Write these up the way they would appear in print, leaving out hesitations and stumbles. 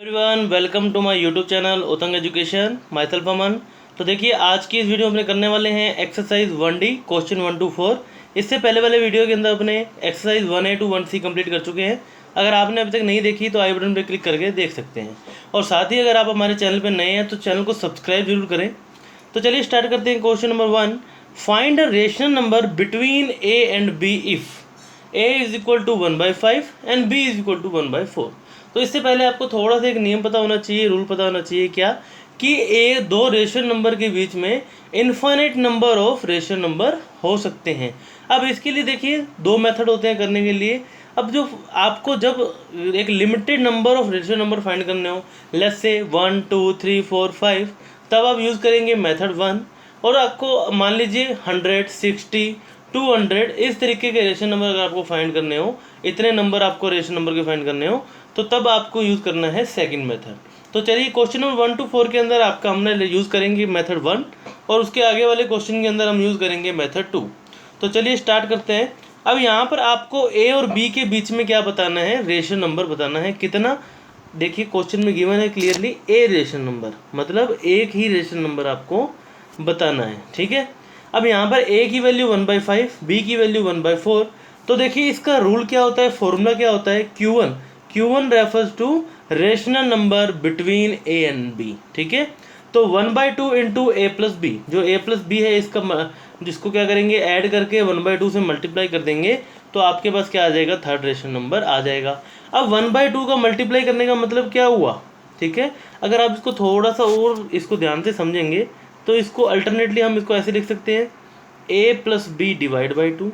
Everyone, welcome to my YouTube channel Utang education. Myself Aman. तो देखिए, आज की इस वीडियो में करने वाले हैं एक्सरसाइज 1D क्वेश्चन 1 to 4। इससे पहले वाले वीडियो के अंदर अपने exercise 1A to 1C complete कर चुके हैं। अगर आपने अभी तक नहीं देखी तो आई बटन पर क्लिक करके देख सकते हैं। और साथ ही अगर आप हमारे चैनल पर नए हैं तो चैनल को सब्सक्राइब जरूर करें। तो चलिए स्टार्ट करते हैं। Question number 1, find a rational number between A and B if a is equal to 1/5 and b is equal to 1/4। तो इससे पहले आपको थोड़ा सा एक नियम पता होना चाहिए, रूल पता होना चाहिए, क्या कि दो रेशनल नंबर के बीच में infinite number of rational number हो सकते हैं। अब इसके लिए देखिए दो मेथड होते हैं करने के लिए। अब जो आपको जब एक limited number of rational number find करने हो, लेट्स से 1 2 3 4 5, तब आप यूज़ करेंगे मेथड 1। और आपको मान लीजिए 100 60 200 इस तरीके के रेशनल नंबर अगर आपको फाइंड करने हो, इतने नंबर आपको रेशनल नंबर के फाइंड करने हो, तो तब आपको यूज़ करना है सेकंड मेथड। तो चलिए क्वेश्चन नंबर 1 to 4 के अंदर आपका हमने यूज़ करेंगे मेथड 1 और उसके आगे वाले क्वेश्चन के अंदर हम यूज़ करेंगे मेथड 2। तो चलिए स्टार्ट करते हैं। अब यहाँ पर आपको ए और बी के बीच में क्या बताना है, रेशनल नंबर बताना है। कितना? देखिए क्वेश्चन में गिवन है क्लियरली ए रेशनल नंबर, मतलब एक ही रेशनल नंबर आपको बताना है। ठीक है। अब यहाँ पर ए की वैल्यू 1/5, बी की वैल्यू 1/4। तो देखिए इसका रूल क्या होता है, फॉर्मूला क्या होता है, Q1 refers to rational number between A and B. ठीक है। तो 1/2 इंटू ए प्लस बी, जो ए प्लस बी है इसका जिसको क्या करेंगे, ऐड करके 1/2 से मल्टीप्लाई कर देंगे तो आपके पास क्या आ जाएगा, थर्ड रेशनल नंबर आ जाएगा। अब 1/2 का मल्टीप्लाई करने का मतलब क्या हुआ, ठीक है। अगर आप इसको थोड़ा सा और इसको ध्यान से समझेंगे तो इसको अल्टरनेटली हम इसको ऐसे लिख सकते हैं, a plus B divide by 2।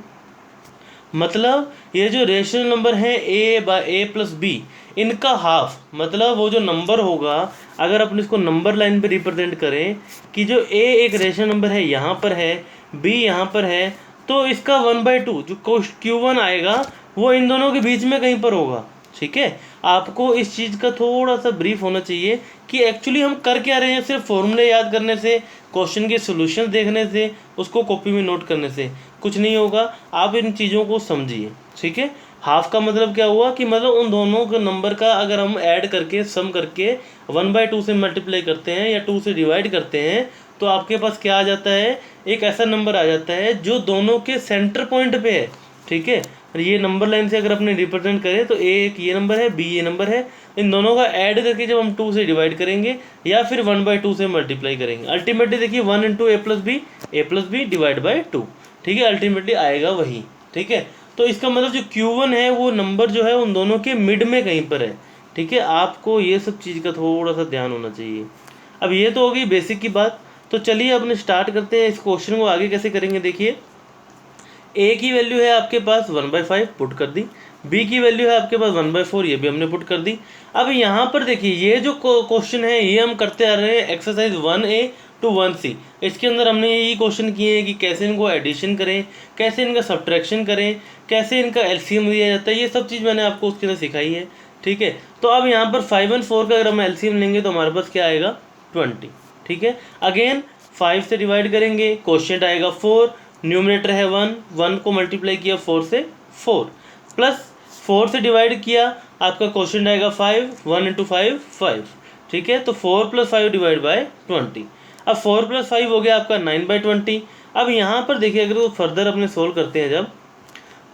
मतलब ये जो रेशनल नंबर है a प्लस बी, इनका हाफ, मतलब वो जो नंबर होगा, अगर अपन इसको नंबर लाइन पे रिप्रेजेंट करें कि जो a एक रेशनल नंबर है यहाँ पर है, b यहाँ पर है, तो इसका 1/2 जो Q1 आएगा वो इन दोनों के बीच में कहीं पर होगा। ठीक है। आपको इस चीज़ का थोड़ा सा ब्रीफ होना चाहिए कि एक्चुअली हम कर क्या रहे हैं। सिर्फ फॉर्मूले याद करने से, क्वेश्चन के सॉल्यूशन देखने से, उसको कॉपी में नोट करने से कुछ नहीं होगा। आप इन चीज़ों को समझिए। ठीक है। हाफ का मतलब क्या हुआ कि मतलब उन दोनों के नंबर का अगर हम ऐड करके सम करके 1/2 से मल्टीप्लाई करते हैं या 2 से डिवाइड करते हैं तो आपके पास क्या आ जाता है, एक ऐसा नंबर आ जाता है जो दोनों के सेंटर पॉइंट पे है। ठीक है। और ये नंबर लाइन से अगर अपने रिप्रेजेंट करें तो ए एक ये नंबर है, बी ये नंबर है, इन दोनों का ऐड करके जब हम 2 से डिवाइड करेंगे या फिर 1/2 से मल्टीप्लाई करेंगे, अल्टीमेटली देखिए 1 into A plus B divide by 2। ठीक है। अल्टीमेटली आएगा वही। ठीक है। तो इसका मतलब जो Q1 है वो नंबर जो है उन दोनों के मिड में कहीं पर है। ठीक है। आपको ये सब चीज़ का थोड़ा सा ध्यान होना चाहिए। अब ये तो होगी बेसिक की बात। तो चलिए अपने स्टार्ट करते हैं। इस क्वेश्चन को आगे कैसे करेंगे, देखिए ए की वैल्यू है आपके पास 1/5, पुट कर दी। बी की वैल्यू है आपके पास 1/4, ये भी हमने पुट कर दी। अब यहाँ पर देखिए ये जो क्वेश्चन है ये हम करते आ रहे हैं एक्सरसाइज 1A to 1C। इसके अंदर हमने यही क्वेश्चन किए हैं कि कैसे इनको एडिशन करें, कैसे इनका सब्ट्रैक्शन करें, कैसे इनका एलसीएम दिया जाता है, ये सब चीज़ मैंने आपको उसके अंदर सिखाई है। ठीक है। तो अब यहाँ पर 5 और 4 का अगर हम एलसीएम लेंगे तो हमारे पास क्या आएगा, 20। ठीक है। अगेन 5 से डिवाइड करेंगे, क्वेश्चन आएगा 4, न्यूमरेटर है 1 को मल्टीप्लाई किया 4 से 4, प्लस 4 से डिवाइड किया, आपका क्वेश्चन आएगा 5, 1 इंटू 5 5। ठीक है। तो 4 + 5 डिवाइड बाई 20। अब 4 + 5 हो गया आपका 9/20। अब यहाँ पर देखिए अगर वो फर्दर अपने सोल्व करते हैं जब,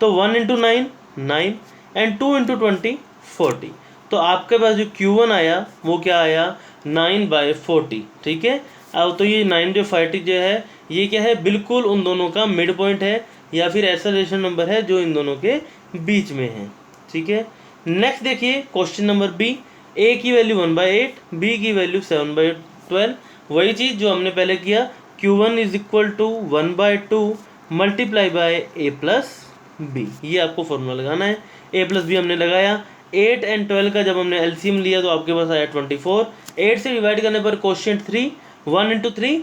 तो 1 इंटू 9 9 एंड 2 इंटू 20 40। तो आपके पास जो Q1 आया वो क्या आया, 9/40। ठीक है। अब तो ये 9/40 जो है ये क्या है, बिल्कुल उन दोनों का मिड पॉइंट है या फिर ऐसा रेशनल नंबर है जो इन दोनों के बीच में है। ठीक है। नेक्स्ट देखिए क्वेश्चन नंबर बी, ए की वैल्यू 1/8, बी की वैल्यू 7/12। वही चीज़ जो हमने पहले किया, Q1 is equal to 1/2 multiply by A plus B, ये आपको फॉर्मूला लगाना है। ए प्लस बी हमने लगाया, 8 और 12 का जब हमने एलसीएम लिया तो आपके पास आया 24। 8 से डिवाइड करने पर क्वेश्चन 3, 1 इंटू 3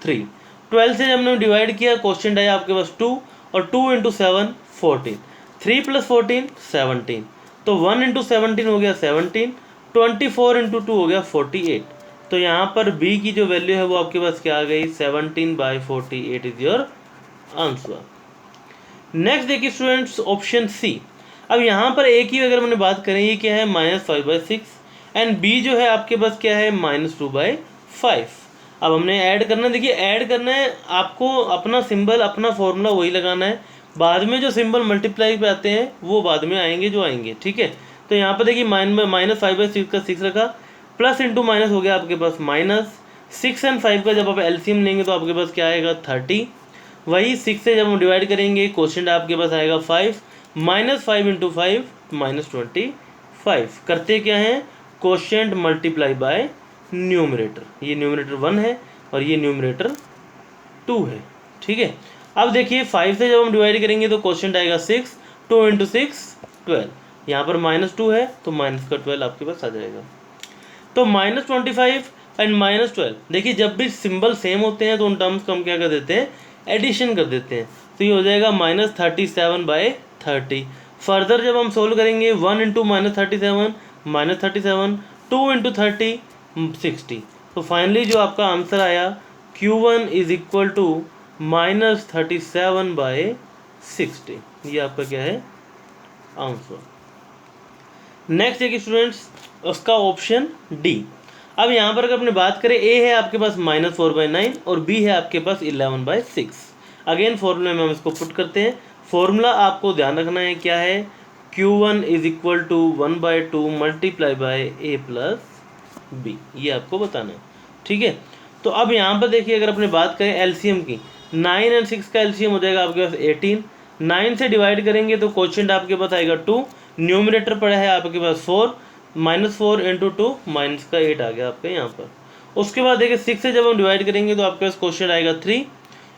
3। 12 से जब हमने डिवाइड किया क्वेश्चन आया आपके पास 2, और 2 इंटू 7 14, 3 + 14 17। तो 1 इंटू 17 हो गया 17, 24 इंटू 2 हो गया 48। तो यहाँ पर बी की जो वैल्यू है वो आपके पास क्या आ गई, 17/48 इज योर आंसर। नेक्स्ट देखिए स्टूडेंट्स ऑप्शन सी। अब यहाँ पर ए की अगर मैंने बात करें, ये क्या है, -5/6 एंड बी जो है आपके पास क्या है -2/5। अब हमने ऐड करना है, देखिए ऐड करना है आपको, अपना सिंबल अपना फॉर्मूला वही लगाना है, बाद में जो सिंबल मल्टीप्लाई पे आते हैं वो बाद में आएंगे जो आएंगे, ठीक है। तो यहाँ पर देखिए -5/6 का 6 रखा, प्लस इंटू माइनस हो गया आपके पास -6 एंड 5 का जब आप एलसीएम लेंगे तो आपके पास क्या आएगा 30। वही 6 से जब हम डिवाइड करेंगे क्वेश्चन आपके पास आएगा 5, -5 इंटू 5 -25। करते क्या है, क्वेश्चन मल्टीप्लाई बाय न्यूमरेटर, ये न्यूमरेटर 1 है और ये न्यूमरेटर 2 है, ठीक है। अब देखिए 5 से जब हम डिवाइड करेंगे तो क्वेश्चन आएगा 6, 2 इंटू 6 12, यहाँ पर -2 है तो माइनस का 12 आपके पास आ जाएगा। तो -25 एंड -12, देखिए जब भी सिंबल सेम होते हैं तो उन टर्म्स को हम क्या कर देते हैं, एडिशन कर देते हैं। तो ये हो जाएगा -37/30। फर्दर जब हम सोल्व करेंगे 1 इंटू -37 -37, 2 इंटू 30 60। तो फाइनली जो आपका आंसर आया Q1 इज इक्वल टू -37/60, ये आपका क्या है आंसर। नेक्स्ट देखिए स्टूडेंट्स, उसका ऑप्शन डी। अब यहाँ पर अगर अपने बात करें, ए है आपके पास -4/9 और बी है आपके पास 11/6। अगेन फॉर्मूले में हम इसको पुट करते हैं। फॉर्मूला आपको ध्यान रखना है क्या है, Q1 is equal to 1/2 multiply by A plus B, ये आपको बताना है, ठीक है। तो अब यहाँ पर देखिए अगर अपने बात करें एलसीएम की, 9 एंड 6 का एलसीएम हो जाएगा आपके पास 18। 9 से डिवाइड करेंगे तो क्वोशिएंट आपके पास आएगा 2, न्यूमरेटर पड़ा है आपके पास 4, -4 इंटू 2 माइनस का 8 आ गया आपके यहाँ पर। उसके बाद देखिए 6 से जब हम डिवाइड करेंगे तो आपके पास क्वोशिएंट आएगा 3,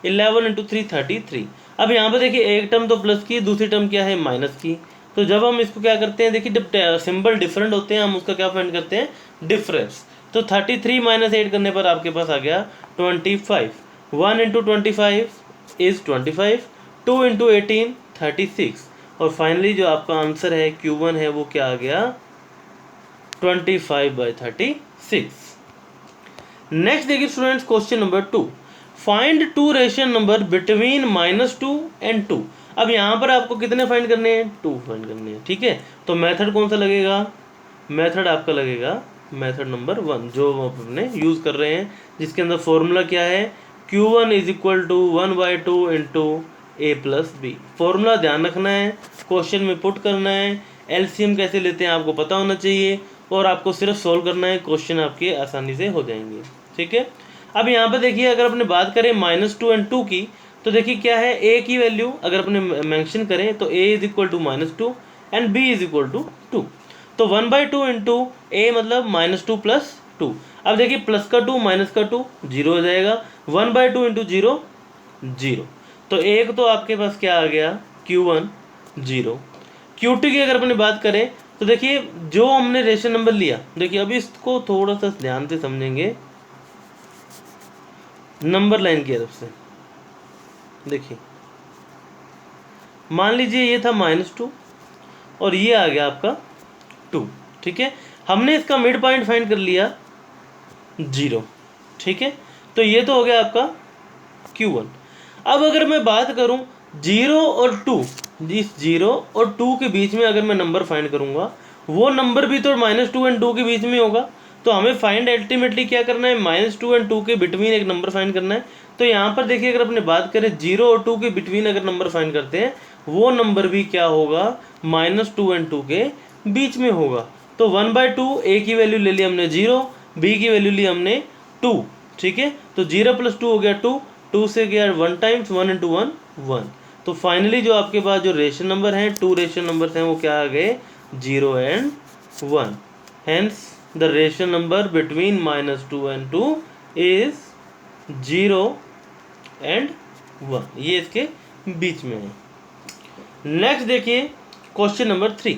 11 इंटू 3 33। अब यहाँ पर देखिए एक टर्म तो प्लस की, दूसरी टर्म क्या है माइनस की। तो जब हम इसको क्या करते हैं, देखिए जब सिंबल डिफरेंट होते हैं हम उसका क्या फाइंड करते हैं, डिफरेंस। तो 33 - 8 करने पर आपके पास आ गया 25। 1 इंटू 25 इज 25, 2 इंटू 18 36, और फाइनली जो आपका आंसर है Q1 है वो क्या आ गया 25/36। नेक्स्ट देखिए students, question number 2, find 2 rational number between -2 and 2। अब यहाँ पर आपको कितने फाइंड करने हैं, 2 फाइंड करने हैं, ठीक है। तो मेथड कौन सा लगेगा, मेथड आपका लगेगा मेथड नंबर 1 जो आप अपने यूज़ कर रहे हैं, जिसके अंदर फॉर्मूला क्या है, Q1 is equal to 1/2 into A plus B. Formula ध्यान रखना है, क्वेश्चन में पुट करना है, एलसीएम कैसे लेते हैं आपको पता होना चाहिए, और आपको सिर्फ सोल्व करना है, क्वेश्चन आपके आसानी से हो जाएंगे, ठीक है। अब यहाँ पर देखिए अगर अपने बात करें -2 एंड 2 की, तो देखिए क्या है, ए की वैल्यू अगर अपने मेंशन करें तो A is equal to -2 and B is equal to 2। तो 1/2 इंटू ए मतलब -2 प्लस 2। अब देखिए प्लस का 2 माइनस का 2 जीरो हो जाएगा, 1/2 इंटू 0 0। तो एक तो आपके पास क्या आ गया Q1 0। Q2 की अगर अपनी बात करें तो देखिए जो हमने रेशनल नंबर लिया, देखिए अभी इसको थोड़ा सा ध्यान से समझेंगे नंबर लाइन की तरफ से। देखिए मान लीजिए ये था -2 और ये आ गया आपका 2, ठीक है। हमने इसका मिड पॉइंट फाइंड कर लिया 0, ठीक है। तो ये तो हो गया आपका Q1। अब अगर मैं बात करूं 0 और 2, इस 0 और 2 के बीच में अगर मैं नंबर फाइंड करूंगा, वो नंबर भी तो -2 एंड 2 के बीच में होगा। तो हमें फाइंड अल्टीमेटली क्या करना है, -2 एंड 2 के बिटवीन एक नंबर फाइंड करना है। तो यहाँ पर देखिए अगर अपने बात करें 0 और 2 के बिटवीन अगर नंबर फाइंड करते हैं, वो नंबर भी क्या होगा, -2 एंड 2 के बीच में होगा। तो 1/2 ए की वैल्यू ले ली हमने 0, बी की वैल्यू ली हमने 2, ठीक है। तो 0 + 2 हो गया 2, 2 से गया 1 टाइम्स, 1 इंटू 1 1। तो फाइनली जो आपके पास जो रेशनल नंबर हैं, 2 रेशनल नंबर्स हैं, वो क्या आ गए 0 and 1। Hence the rational number between -2 and 2 is 0 and 1, ये इसके बीच में है। नेक्स्ट देखिए question number 3,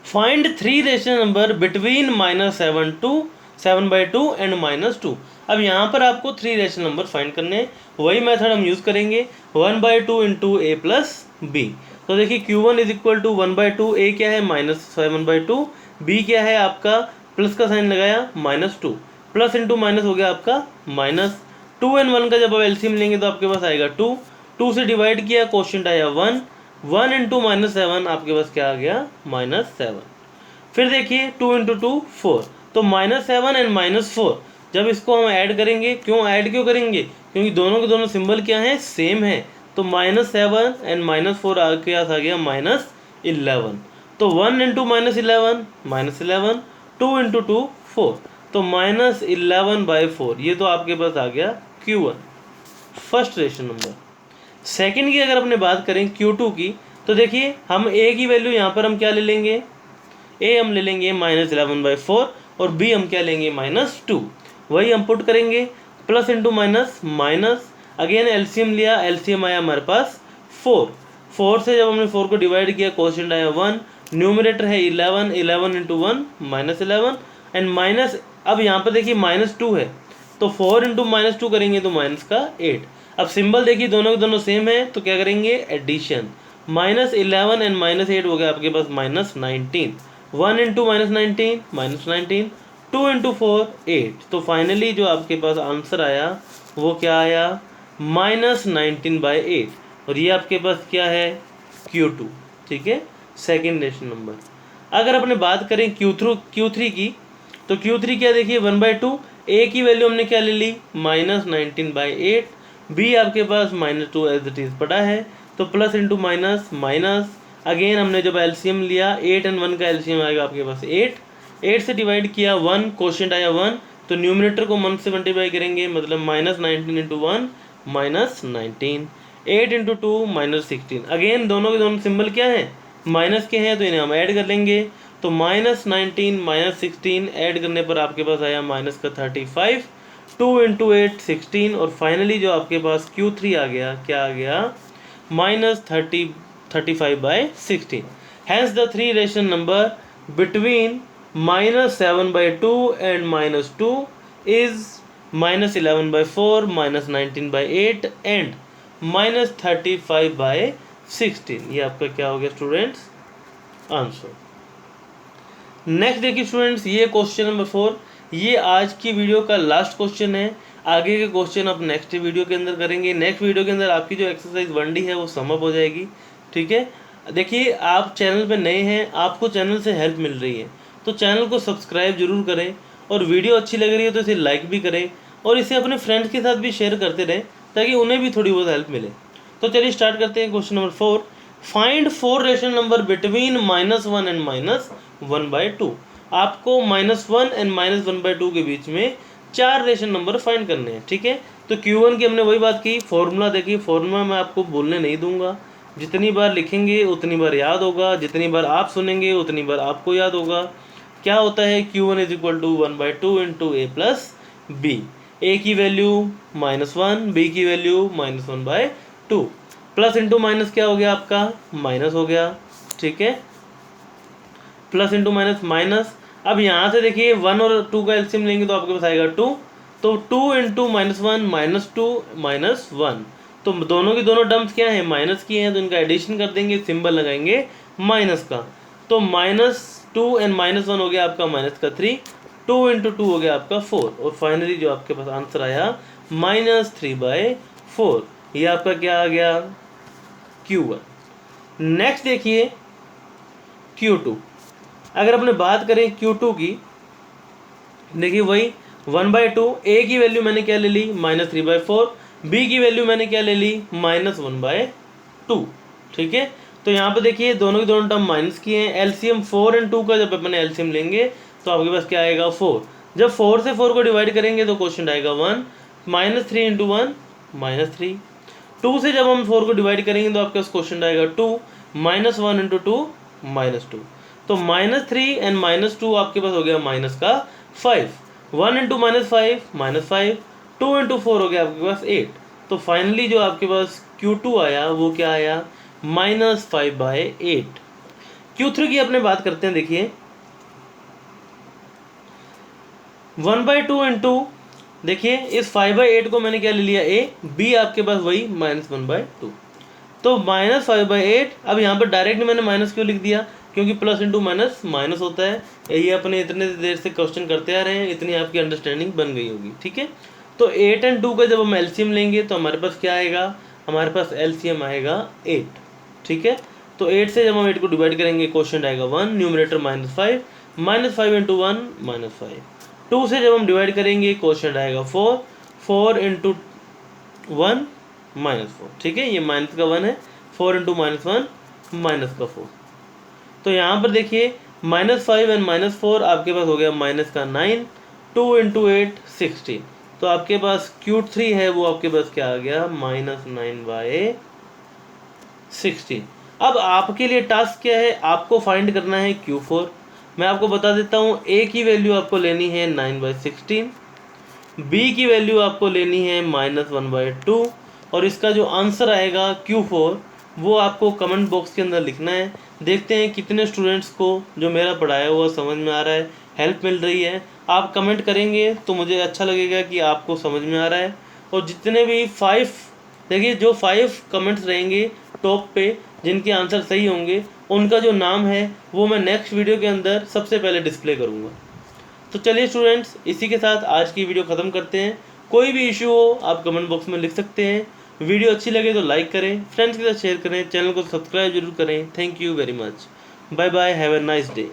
find 3 rational number between -7/2 and -2। अब यहाँ पर आपको 3 रेशनल नंबर फाइंड करने हैं, वही मेथड हम यूज़ करेंगे, 1/2 इंटू ए प्लस बी। तो देखिए Q1 इज इक्वल टू 1/2, ए क्या है -7/2, बी क्या है आपका प्लस का साइन लगाया -2, प्लस इंटू माइनस हो गया आपका -2 एंड 1 का जब आप एलसीएम लेंगे तो आपके पास आएगा 2, 2 से डिवाइड किया क्वोशिएंट आया 1, 1 इंटू -7 आपके पास क्या आ गया -7। फिर देखिए 2 इंटू 2 4, तो -7 एंड -4 जब इसको हम ऐड करेंगे, क्यों करेंगे, क्योंकि दोनों के दोनों सिंबल क्या हैं, सेम है। तो -7 एंड -4 आगे आ गया -11। तो 1 इंटू -11 -11, 2 इंटू 2 4, तो -11/4, ये तो आपके पास आ गया Q1 first rational number. Second की अगर अपने बात करें Q2 की, तो देखिए हम A की वैल्यू यहाँ पर हम क्या ले लेंगे, A हम ले लेंगे -11/4 और B हम क्या लेंगे -2, वही हम पुट करेंगे, plus into minus minus, again LCM लिया, एलसीएम आया हमारे पास 4 से जब हमने 4 को डिवाइड किया कोशेंट आया 1, न्यूमरेटर है 11 इंटू 1 -11 एंड माइनस, अब यहाँ पर देखिए -2 है, तो 4 इंटू -2 करेंगे तो माइनस का 8। अब सिंबल देखिए दोनों के दोनों सेम है, तो क्या करेंगे, एडिशन, -11 एंड -8 हो गया आपके पास -19, 1 इंटू -19 -19, 2 इंटू 4 8, तो फाइनली जो आपके पास आंसर आया वो क्या आया, -19/8, और ये आपके पास क्या है, Q2, ठीक है, सेकेंड रेशन नंबर। अगर अपने बात करें Q3 की, तो Q3 क्या देखिए 1/2, A की वैल्यू हमने क्या ले ली, -19/8, B आपके पास -2 एज इट इज पड़ा है, तो plus into minus minus, again हमने जब एलसीएम लिया 8 एंड 1 का एलसीएम आएगा आपके पास 8 से डिवाइड किया 1, कोशेंट आया 1, तो न्यूमरेटर को 1 से मल्टीप्लाई करेंगे, मतलब -19 इंटू 1 -19, 8 इंटू 2 -16, अगेन दोनों के दोनों सिंबल क्या है, माइनस के हैं, तो इन्हें हम ऐड कर लेंगे, तो -19 -16 ऐड करने पर आपके पास आया -35, 2 इंटू 8 16, और फाइनली जो आपके पास Q3 आ गया, क्या आ गया, -35/16। Hence the three ration number between -7/2 and -2 is -11/4, -19/8 and -35/16। ये आपका क्या हो गया स्टूडेंट्स, आंसर। नेक्स्ट देखिए स्टूडेंट्स, ये क्वेश्चन नंबर 4, ये आज की वीडियो का लास्ट क्वेश्चन है। आगे के क्वेश्चन आप नेक्स्ट वीडियो के अंदर करेंगे। नेक्स्ट वीडियो के अंदर आपकी जो एक्सरसाइज 1D है वो समअप हो जाएगी, ठीक है। देखिए आप चैनल पे नए हैं, आपको चैनल से हेल्प मिल रही है, तो चैनल को सब्सक्राइब जरूर करें, और वीडियो अच्छी लग रही है तो इसे लाइक भी करें, और इसे अपने फ्रेंड्स के साथ भी शेयर करते रहें ताकि उन्हें भी थोड़ी बहुत हेल्प मिले। तो चलिए स्टार्ट करते हैं question number 4। Find 4 rational number between -1 and -1/2। आपको -1 एंड -1/2 के बीच में 4 रेशन नंबर फाइंड करने हैं, ठीक है। तो Q1 की हमने वही बात की, फॉर्मूला देखिए, फॉर्मूला मैं आपको बोलने नहीं दूंगा, जितनी बार लिखेंगे उतनी बार याद होगा, जितनी बार आप सुनेंगे उतनी बार आपको याद होगा। क्या होता है, Q1 = 1/2 into A plus B। A की वैल्यू -1, B की वैल्यू -1/2, प्लस इंटू माइनस क्या हो गया आपका, माइनस हो गया, ठीक है, प्लस इंटू माइनस माइनस। अब यहाँ से देखिए 1 और 2 का एलसीएम लेंगे तो आपके पास आएगा 2, तो 2 इंटू -1 -2 -1, तो दोनों की दोनों टर्म्स क्या है, माइनस की हैं, तो इनका एडिशन कर देंगे, सिंबल लगाएंगे माइनस का, तो -2 एंड -1 हो गया आपका -3, 2 इंटू 2 हो गया आपका 4, और फाइनली जो आपके पास आंसर आया -3/4। ये आपका क्या आ गया, Q1। नेक्स्ट देखिए Q2। अगर अपने बात करें Q2 की, देखिए वही 1/2, A की वैल्यू मैंने क्या ले ली, -3/4, B की वैल्यू मैंने क्या ले ली, -1/2, ठीक है। तो यहाँ पे देखिए दोनों की दोनों टर्म माइनस की हैं, एलसीएम 4 एंड 2 का जब अपने एलसीएम लेंगे तो आपके पास क्या आएगा, 4, जब 4 से 4 को डिवाइड करेंगे तो क्वेश्चन आएगा 1, -3 इंटू 1 -3, 2 से जब हम 4 को डिवाइड करेंगे तो आपके पास क्वेश्चन आएगा 2, -1 इंटू 2 -2, तो -3 एंड -2 आपके पास हो गया माइनस का 5, 1 इंटू -5 -5, 2 इंटू 4 हो गया आपके पास 8, तो फाइनली जो आपके पास Q2 आया वो क्या आया, -5/8। Q3 की अपने बात करते हैं, देखिए 1/2 इंटू, देखिए इस 5/8 को मैंने क्या ले लिया, A, B आपके पास वही -1/2, तो -5/8। अब यहाँ पर डायरेक्ट मैंने माइनस क्यों लिख दिया, क्योंकि प्लस इंटू माइनस माइनस होता है, यही अपने इतने देर से क्वेश्चन करते आ रहे हैं, इतनी आपकी अंडरस्टैंडिंग बन गई होगी, ठीक है। तो 8 एंड 2 का जब हम एलसीएम लेंगे तो हमारे पास क्या आएगा, हमारे पास एलसीएम आएगा 8, ठीक है। तो 8 से जब हम 8 को डिवाइड करेंगे क्वेश्चन आएगा 1, न्यूमरेटर -5, -5 इंटू 1 -5। 2 से जब हम डिवाइड करेंगे क्वेश्चन आएगा 4, 4 इंटू 1 -4। ठीक है, ये माइनस का 1 है, 4 इंटू -1 माइनस का 4। तो यहाँ पर देखिए -5 एंड -4 आपके पास हो गया माइनस का 9, 2 इंटू 8 16। तो आपके पास Q3 है वो आपके पास क्या आ गया -9/16। अब आपके लिए टास्क क्या है, आपको फाइंड करना है Q4। मैं आपको बता देता हूँ, A की वैल्यू आपको लेनी है 9/16, B की वैल्यू आपको लेनी है -1/2 और इसका जो आंसर आएगा Q4 वो आपको कमेंट बॉक्स के अंदर लिखना है। देखते हैं कितने स्टूडेंट्स को जो मेरा पढ़ाया हुआ समझ में आ रहा है, हेल्प मिल रही है। आप कमेंट करेंगे तो मुझे अच्छा लगेगा कि आपको समझ में आ रहा है। और जितने भी 5, देखिए जो 5 कमेंट्स रहेंगे टॉप पे जिनके आंसर सही होंगे, उनका जो नाम है वो मैं नेक्स्ट वीडियो के अंदर सबसे पहले डिस्प्ले करूँगा। तो चलिए स्टूडेंट्स, इसी के साथ आज की वीडियो ख़त्म करते हैं। कोई भी इशू हो आप कमेंट बॉक्स में लिख सकते हैं। वीडियो अच्छी लगे तो लाइक करें, फ्रेंड्स के साथ शेयर करें, चैनल को सब्सक्राइब जरूर करें। Thank you very much. Bye bye, have a nice day.